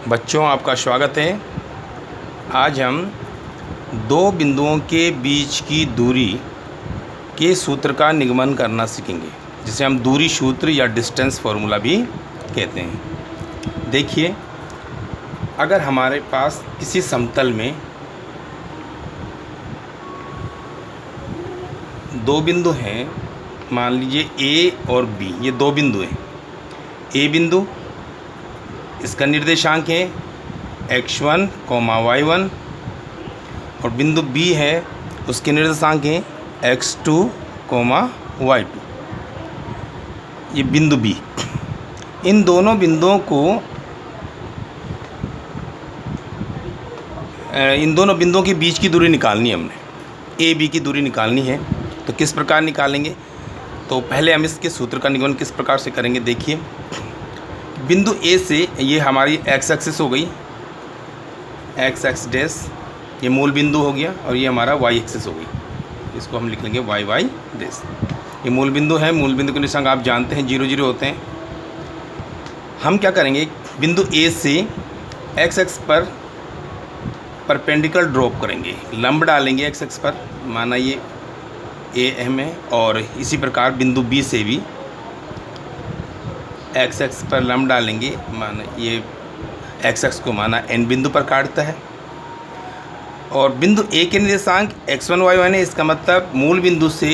बच्चों, आपका स्वागत है। आज हम दो बिंदुओं के बीच की दूरी के सूत्र का निगमन करना सीखेंगे, जिसे हम दूरी सूत्र या डिस्टेंस फॉर्मूला भी कहते हैं। देखिए, अगर हमारे पास किसी समतल में दो बिंदु हैं, मान लीजिए ए और बी, ये दो बिंदु हैं। ए बिंदु, इसका निर्देशांक है x1, y1 और बिंदु बी है, उसके निर्देशांक हैं x2, y2। ये बिंदु बी। इन दोनों बिंदुओं के बीच की दूरी निकालनी है हमने। ए बी की दूरी निकालनी है, तो किस प्रकार निकालेंगे? तो पहले हम इसके सूत्र का निगमन किस प्रकार से करेंगे। देखिए, बिंदु ए से ये हमारी एक्स एक्सिस हो गई, एक्स एक्स डैश, ये मूल बिंदु हो गया, और ये हमारा वाई एक्सिस हो गई। इसको हम लिख लेंगे वाई वाई डैश। ये मूल बिंदु है। मूल बिंदु के निशान आप जानते हैं 0 0 होते हैं। हम क्या करेंगे, बिंदु ए से एक्स एक्स पर परपेंडिकुलर ड्रॉप करेंगे, लंब डालेंगे एक्स एक्स पर, माना ये ए एम है। और इसी प्रकार बिंदु बी से भी एक्स एक्स पर लंब डालेंगे, माना ये एक्स एक्स को माना एन बिंदु पर काटता है। और बिंदु ए के निर्देशांक x1 y1 है। इसका मतलब मूल बिंदु से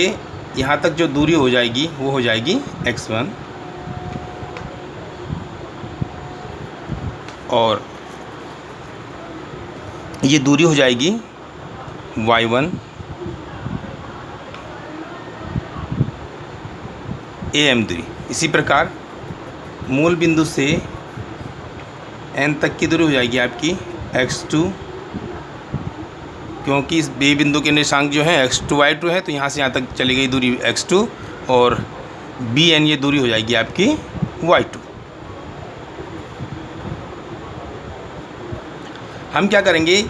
यहाँ तक जो दूरी हो जाएगी वो हो जाएगी x1, और ये दूरी हो जाएगी y1 am दूरी। इसी प्रकार मूल बिंदु से n तक की दूरी हो जाएगी आपकी x2, क्योंकि इस बी बिंदु के निर्देशांक जो है x2 y2 है, तो यहाँ से यहाँ तक चली गई दूरी x2, और bn ये दूरी हो जाएगी आपकी y2। हम क्या करेंगे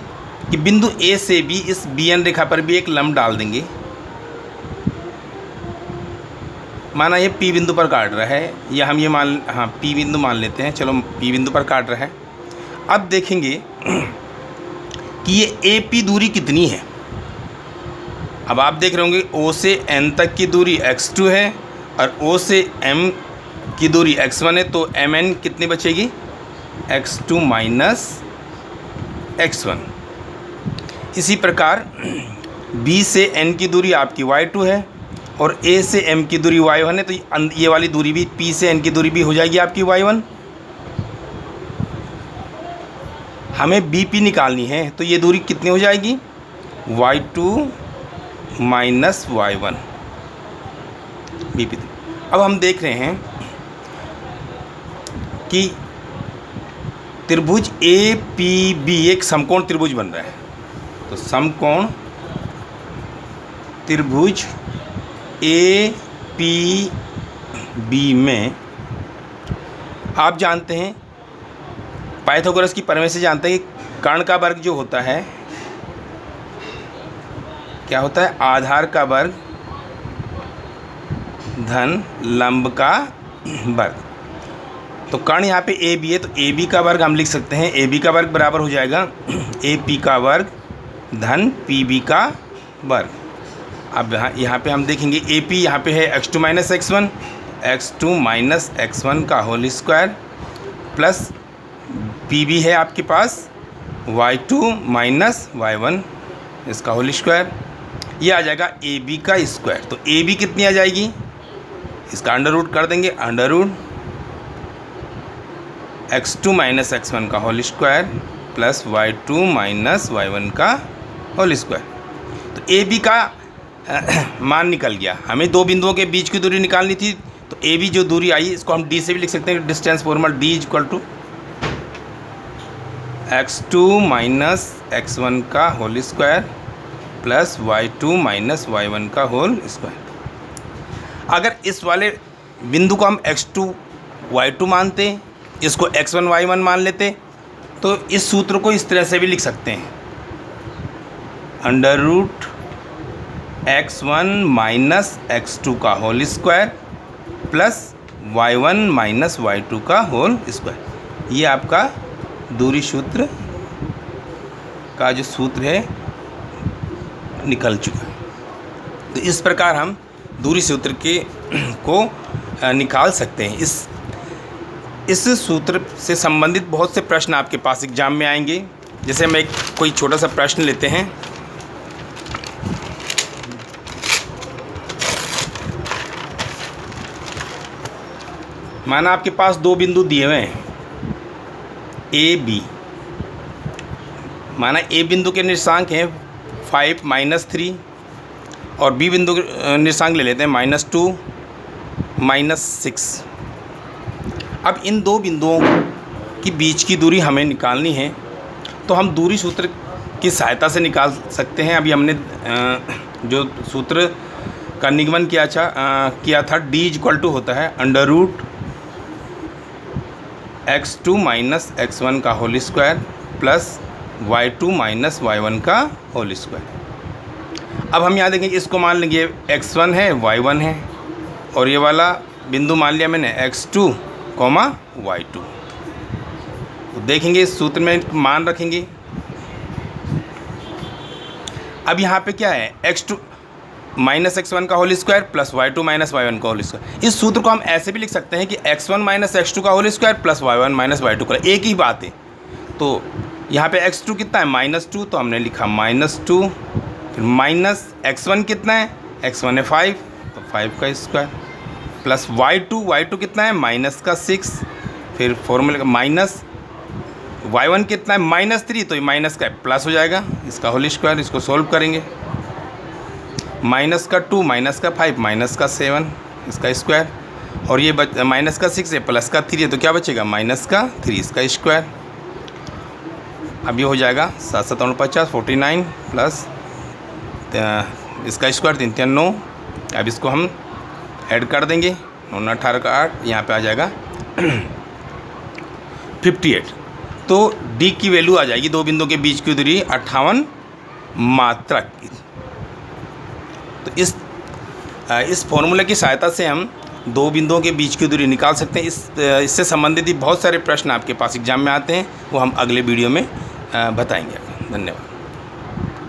कि बिंदु A से भी इस bn रेखा पर भी एक लंब डाल देंगे, माना ये P बिंदु पर काट रहा है, या हम ये P बिंदु मान लेते हैं। चलो, P बिंदु पर काट रहा है। अब देखेंगे कि ये AP दूरी कितनी है। अब आप देख रहे होंगे O से N तक की दूरी x2 है, और O से M की दूरी x1 है, तो Mn कितनी बचेगी? x2 minus x1। इसी प्रकार B से N की दूरी आपकी y2 है, और A से M की दूरी y1 है, तो ये वाली दूरी भी, P से N की दूरी भी हो जाएगी आपकी y1। हमें BP निकालनी है, तो ये दूरी कितनी हो जाएगी? y2 minus y1 BP। अब हम देख रहे हैं कि त्रिभुज APB एक समकोण त्रिभुज बन रहा है। तो समकोण त्रिभुज APB में आप जानते हैं, पाइथागोरस की प्रमेय से जानते हैं कि कर्ण का वर्ग जो होता है, क्या होता है? आधार का वर्ग धन लंब का वर्ग। तो कर्ण यहाँ पे AB है, तो AB का वर्ग हम लिख सकते हैं। AB का वर्ग बराबर हो जाएगा AP का वर्ग धन PB का वर्ग। अब यहाँ पे हम देखेंगे AP यहाँ पे है x2 minus x1, x2 minus x1 का होल स्क्वायर, प्लस PB है आपके पास y2 माइनस y1 इसका होल स्क्वायर। ये आ जाएगा AB का स्क्वायर। तो AB कितनी आ जाएगी? इसका अंडर रूट कर देंगे, under root x2 minus x1 का whole square plus y2 minus y1 का होल स्क्वायर। तो AB का मान निकल गया। हमें दो बिंदुओं के बीच की दूरी निकालनी थी, तो AB जो दूरी आई, इसको हम D से भी लिख सकते हैं। Distance formula D equal to x2 minus x1 का whole square plus y2 minus y1 का होल स्क्वायर। अगर इस वाले बिंदु को हम x2 y2 मानते, इसको x1 y1 मान लेते, तो इस सूत्र को इस तरह से भी लिख सकते हैं, under root x1 minus x2 का whole square plus y1 minus y2 का होल स्क्वायर। ये आपका दूरी सूत्र का जो सूत्र है निकल चुका। तो इस प्रकार हम दूरी सूत्र को निकाल सकते हैं। इस सूत्र से संबंधित बहुत से प्रश्न आपके पास एग्जाम में आएंगे। जैसे हम कोई छोटा सा प्रश्न लेते हैं। माना आपके पास दो बिंदु दिए हुए हैं ए बी। माना ए बिंदु के निर्देशांक हैं 5 -3 और बी बिंदु के निर्देशांक ले लेते हैं -2 -6। अब इन दो बिंदुओं की बीच की दूरी हमें निकालनी है, तो हम दूरी सूत्र की सहायता से निकाल सकते हैं। अभी हमने जो सूत्र का निगमन किया था D = होता है √x2 - x1 का whole square plus y2 - y1 का होल स्क्वायर। अब हम यहाँ देखेंगे, इसको मान लेंगे x1 है y1 है, और ये वाला बिंदु मान लिया मैंने x2, y2। तो देखेंगे इस सूत्र में मान रखेंगे। अब यहाँ पे क्या है, x2 - x1 का whole square plus y2 - y1 का होल स्क्वायर। इस सूत्र को हम ऐसे भी लिख सकते हैं कि x1 - x2 का whole square plus y1 - y2 का, एक ही बात है। तो यहाँ पे x2 कितना है -2, तो हमने लिखा -2, फिर माइनस x1 कितना है, x1 है 5, तो 5 का स्क्वायर प्लस y2 कितना है -6, फिर फॉर्मूले का माइनस y1 कितना है -3, तो ये माइनस का प्लस हो जाएगा, इसका होल स्क्वायर। इसको सोल्व करेंगे, -2 -5 -7 इसका स्क्वायर, और ये -6 है +3 है, तो क्या बचेगा -3 इसका स्क्वायर। अब ये हो जाएगा 7 7 49 49 प्लस इसका स्क्वायर 3 3 9। अब इसको हम ऐड कर देंगे, 9 18 का 8, यहाँ पे आ जाएगा 58। तो D की वैल्यू आ जाएगी, दो बिंदुओं के बीच की दूरी 58 मात्रक। तो इस फॉर्मूले की सहायता से हम दो बिंदुओं के बीच की दूरी निकाल सकते हैं। इससे संबंधित बहुत सारे प्रश्न आपके पास एग्जाम में आते हैं, वो हम अगले वीडियो में बताएंगे। धन्यवाद।